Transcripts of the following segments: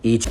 Each.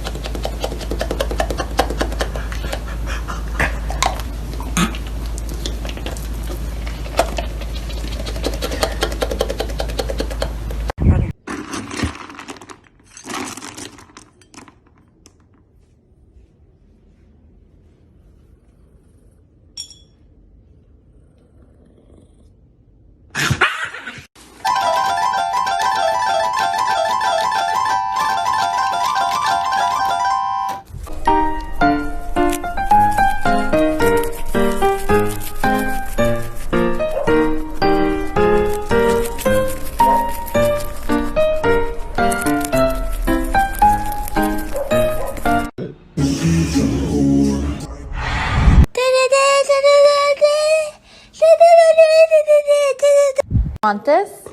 Want this?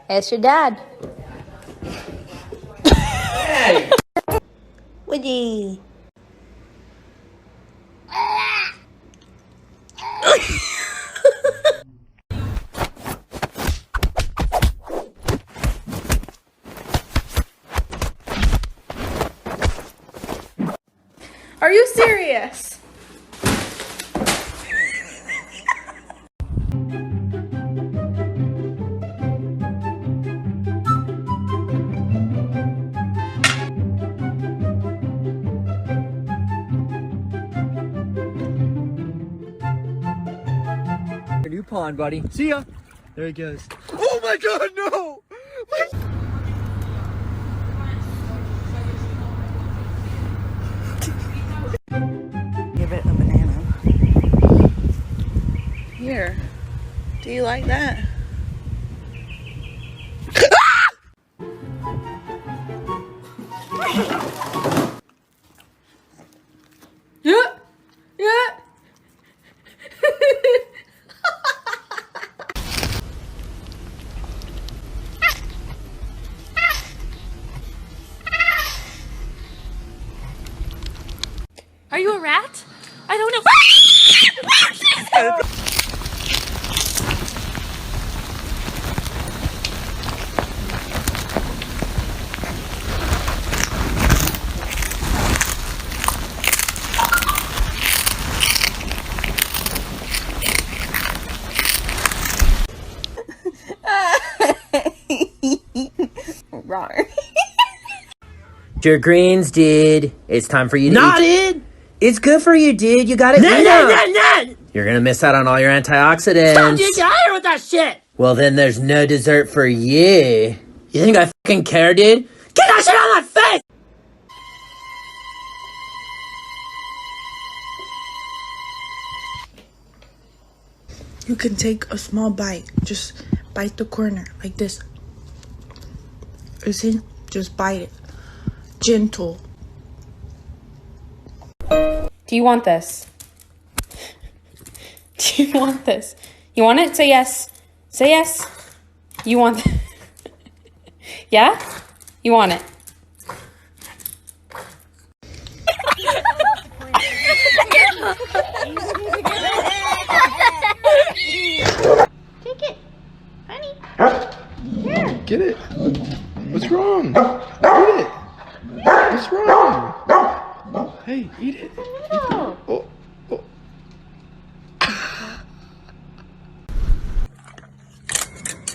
It's your dad. Woody. Are you serious? New pond, buddy. See ya. There he goes. Oh my God, no! Give it a banana. Here. Do you like that? Yeah. Yeah. Are you a rat? I don't know. Your greens, dude. It's time for you to Not eat. it! It's good for you, dude. You gotta eat them. Nah. You're gonna miss out on all your antioxidants. Stop, dude, get out of here with that shit! Well, then there's no dessert for you. You think I fucking care, dude? Get that shit on my face! You can take a small bite. Just bite the corner like this. You see? Just bite it. Gentle. Do you want this? Do you want this? You want it? Say yes. Say yes. You want it? Yeah? You want it? Take it, honey. Get it. What's wrong? Eat it. What's wrong? Hey, eat it. No. Oh, oh.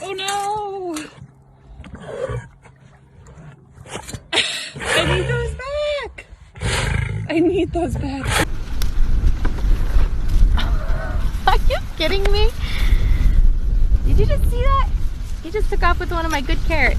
Oh no! I need those back! I need those back. Are you kidding me? Did you just see that? He just took off with one of my good carrots.